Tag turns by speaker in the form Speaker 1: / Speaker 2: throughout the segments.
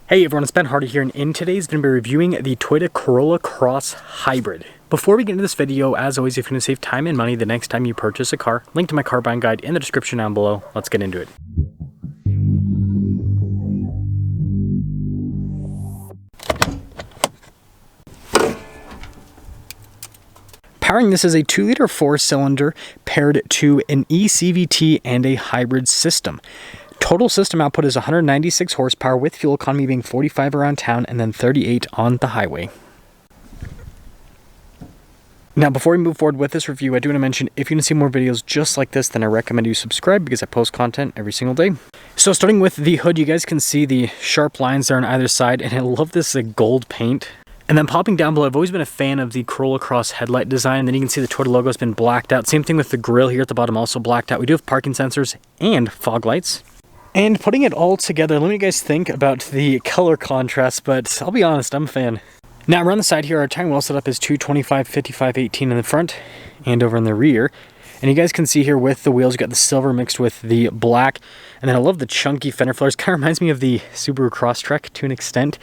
Speaker 1: Hey everyone, it's Ben Hardy here, and in today's video, I'm going to be reviewing the Toyota Corolla Cross Hybrid. Before we get into this video, as always, if you're going to save time and money the next time you purchase a car, link to my car buying guide in the description down below. Let's get into it. Powering this is a 2-liter 4-cylinder paired to an eCVT and a hybrid system. Total system output is 196 horsepower, with fuel economy being 45 around town and then 38 on the highway. Now, before we move forward with this review, I do want to mention, if you want to see more videos just like this, then I recommend you subscribe because I post content every single day. So starting with the hood, you guys can see the sharp lines there on either side, and I love this gold paint. And then popping down below, I've always been a fan of the Corolla Cross headlight design. And then you can see the Toyota logo has been blacked out. Same thing with the grille here at the bottom, also blacked out. We do have parking sensors and fog lights. And putting it all together, let me guys think about the color contrast, but I'll be honest, I'm a fan. Now around the side here, our tire wheel setup is 225, 55, 18 in the front and over in the rear. And you guys can see here with the wheels, you got the silver mixed with the black. And then I love the chunky fender flares. Kind of reminds me of the Subaru Crosstrek to an extent.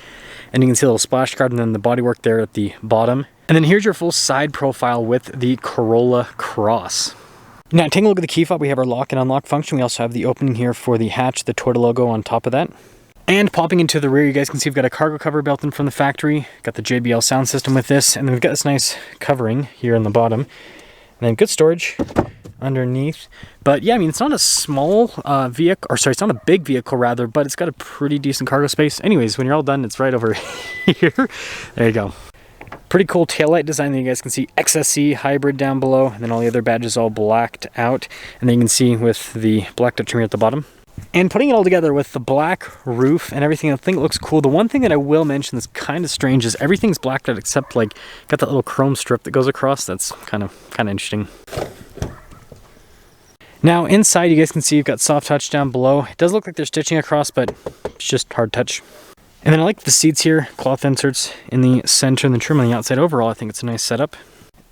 Speaker 1: And you can see a little splash guard and then the bodywork there at the bottom. And then here's your full side profile with the Corolla Cross. Now taking a look at the key fob, we have our lock and unlock function. We also have the opening here for the hatch, the Toyota logo on top of that. And popping into the rear, you guys can see we've got a cargo cover built in from the factory. Got the JBL sound system with this, and then we've got this nice covering here on the bottom. And then good storage underneath. But yeah, I mean, it's not a small vehicle, or sorry, it's not a big vehicle rather, but it's got a pretty decent cargo space. Anyways, when you're all done, it's right over here. There you go. Pretty cool taillight design that you guys can see. XSC hybrid down below, and then all the other badges all blacked out. And then you can see with the blacked out trim here at the bottom. And putting it all together with the black roof and everything, I think it looks cool. The one thing that I will mention that's kind of strange is everything's blacked out except like got that little chrome strip that goes across. That's kind of interesting. Now inside, you guys can see you've got soft touch down below. It does look like they're stitching across, but it's just hard touch. And then I like the seats here, cloth inserts in the center and the trim on the outside. Overall, I think it's a nice setup.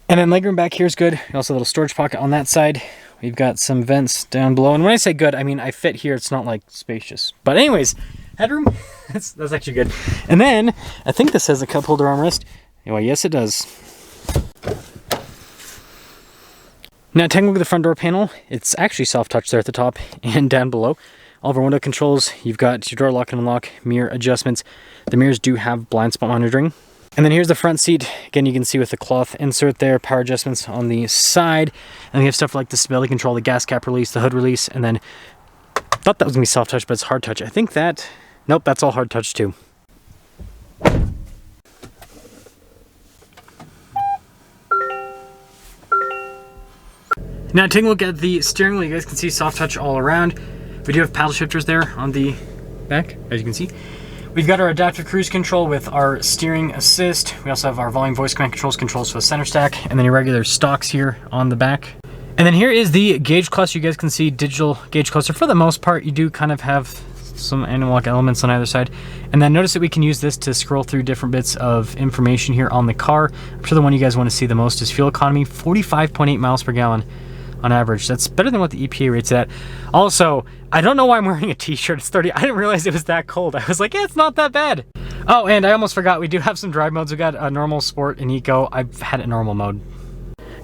Speaker 1: And then legroom back here is good. Also a little storage pocket on that side. We've got some vents down below. And when I say good, I mean I fit here. It's not like spacious. But anyways, headroom, that's actually good. And then I think this has a cup holder armrest. Anyway, yes, it does. Now taking a look at the front door panel, it's actually soft touch there at the top and down below. All of our window controls, you've got your door lock and unlock, mirror adjustments. The mirrors do have blind spot monitoring. And then here's the front seat. Again, you can see with the cloth insert there, power adjustments on the side. And we have stuff like the stability control, the gas cap release, the hood release, and then, I thought that was gonna be soft touch, but it's hard touch. I think that, nope, that's all hard touch too. Now taking a look at the steering wheel, you guys can see soft touch all around. We do have paddle shifters there on the back, as you can see. We've got our adaptive cruise control with our steering assist. We also have our volume voice command controls for the center stack, and then your regular stocks here on the back. And then here is the gauge cluster. You guys can see digital gauge cluster. For the most part, you do kind of have some analog elements on either side. And then notice that we can use this to scroll through different bits of information here on the car. I'm sure the one you guys want to see the most is fuel economy, 45.8 miles per gallon. On average. That's better than what the EPA rates at. Also, I don't know why I'm wearing a t-shirt. It's 30. I didn't realize it was that cold. I was like, yeah, it's not that bad. Oh, and I almost forgot, we do have some drive modes. We got a normal, sport, and eco. I've had it in normal mode.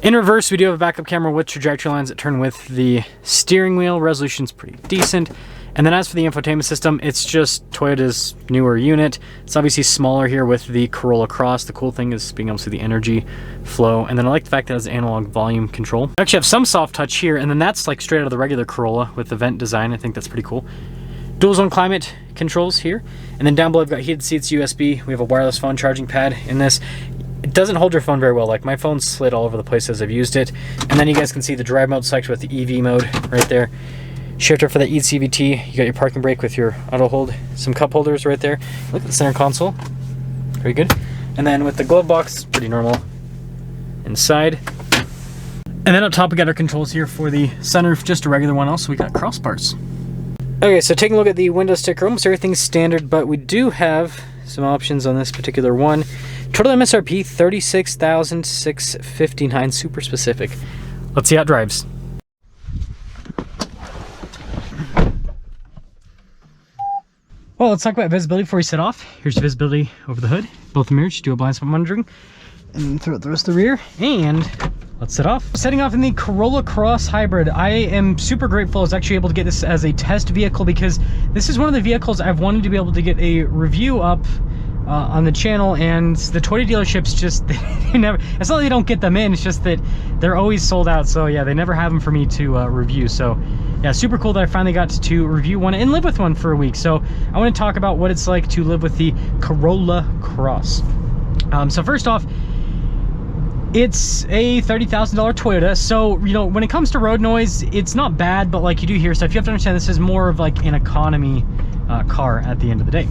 Speaker 1: In reverse, we do have a backup camera with trajectory lines that turn with the steering wheel. Resolution's pretty decent. And then as for the infotainment system, it's just Toyota's newer unit. It's obviously smaller here with the Corolla Cross. The cool thing is being able to see the energy flow. And then I like the fact that it has analog volume control. I actually have some soft touch here, and then that's like straight out of the regular Corolla with the vent design. I think that's pretty cool. Dual zone climate controls here. And then down below, I've got heated seats, USB. We have a wireless phone charging pad in this. It doesn't hold your phone very well. Like my phone slid all over the place as I've used it. And then you guys can see the drive mode select with the EV mode right there. Shifter for the eCVT. You got your parking brake with your auto hold. Some cup holders right there. Look at the center console. Very good. And then with the glove box, pretty normal inside. And then up top we got our controls here for the sunroof, just a regular one. Also we got crossbars. Okay, so taking a look at the window sticker, almost everything's standard, but we do have some options on this particular one. Total MSRP $36,659, super specific. Let's see how it drives. Well, let's talk about visibility before we set off. Here's your visibility over the hood. Both the mirrors, do a blind spot monitoring. And throughout the rest of the rear. And let's set off. Setting off in the Corolla Cross Hybrid. I am super grateful I was actually able to get this as a test vehicle, because this is one of the vehicles I've wanted to be able to get a review up on the channel, and the Toyota dealerships just, they never, it's not that they don't get them in, it's just that they're always sold out. So yeah, they never have them for me to review. So yeah, super cool that I finally got to review one and live with one for a week. So I want to talk about what it's like to live with the Corolla Cross. So first off, it's a $30,000 Toyota, so you know, when it comes to road noise, it's not bad, but like, you do hear stuff. You have to understand this is more of like an economy car at the end of the day.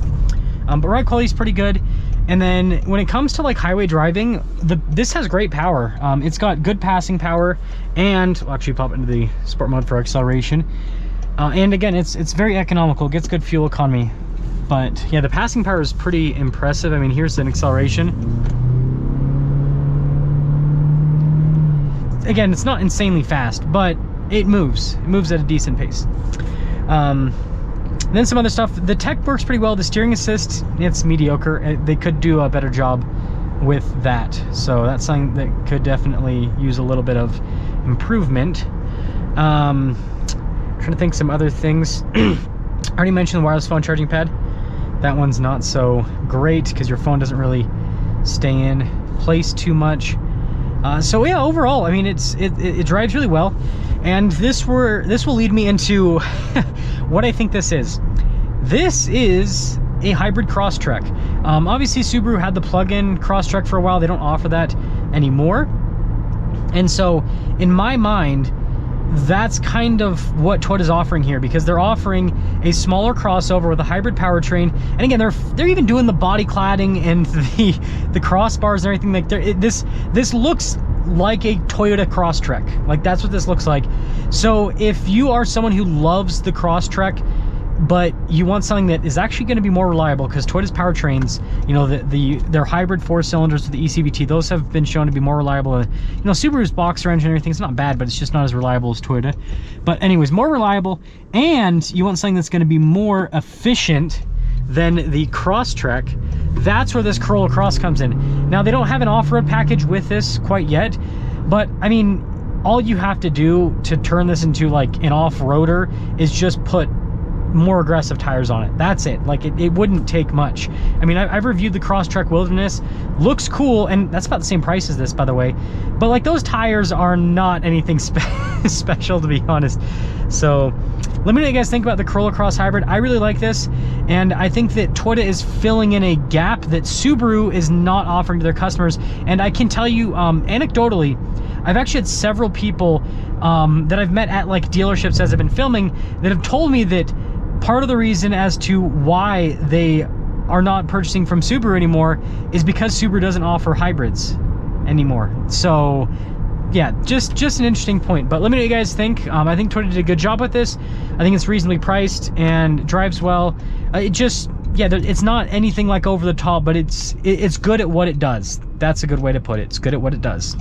Speaker 1: But ride quality is pretty good. And then when it comes to like highway driving, this has great power. It's got good passing power, and we'll actually pop into the sport mode for acceleration. And again, it's very economical, gets good fuel economy. But yeah, the passing power is pretty impressive. I mean, here's an acceleration. Again, it's not insanely fast, but it moves at a decent pace. Then some other stuff. The tech works pretty well. The steering assist, it's mediocre. They could do a better job with that. So that's something that could definitely use a little bit of improvement. Trying to think some other things. I already mentioned the wireless phone charging pad. That one's not so great because your phone doesn't really stay in place too much. So yeah, overall, I mean, it drives really well. And this will lead me into what I think this is. This is a hybrid Crosstrek. Obviously, Subaru had the plug-in Crosstrek for a while. They don't offer that anymore. And so, in my mind, that's kind of what Toyota's offering here, because they're offering a smaller crossover with a hybrid powertrain. And again, they're even doing the body cladding and the crossbars and everything. Like this looks like a Toyota Crosstrek. Like, that's what this looks like. So if you are someone who loves the Crosstrek, but you want something that is actually going to be more reliable, because Toyota's powertrains, you know, their hybrid 4 cylinders with the ECVT, those have been shown to be more reliable. You know, Subaru's boxer engine and everything is not bad, but it's just not as reliable as Toyota. But anyways, more reliable, and you want something that's going to be more efficient than the Crosstrek. That's where this Corolla Cross comes in. Now, they don't have an off-road package with this quite yet, but I mean, all you have to do to turn this into like an off-roader is just put more aggressive tires on it. That's it. Like, it wouldn't take much. I mean, I've reviewed the Crosstrek Wilderness. Looks cool, and that's about the same price as this, by the way. But like, those tires are not anything special, to be honest. So let me know what you guys think about the Corolla Cross Hybrid. I really like this, and I think that Toyota is filling in a gap that Subaru is not offering to their customers. And I can tell you, anecdotally, I've actually had several people that I've met at like dealerships as I've been filming that have told me that part of the reason as to why they are not purchasing from Subaru anymore is because Subaru doesn't offer hybrids anymore. So yeah, just an interesting point. But let me know what you guys think. I think Toyota did a good job with this. I think it's reasonably priced and drives well. It's not anything like over the top, but it's good at what it does. That's a good way to put it. It's good at what it does.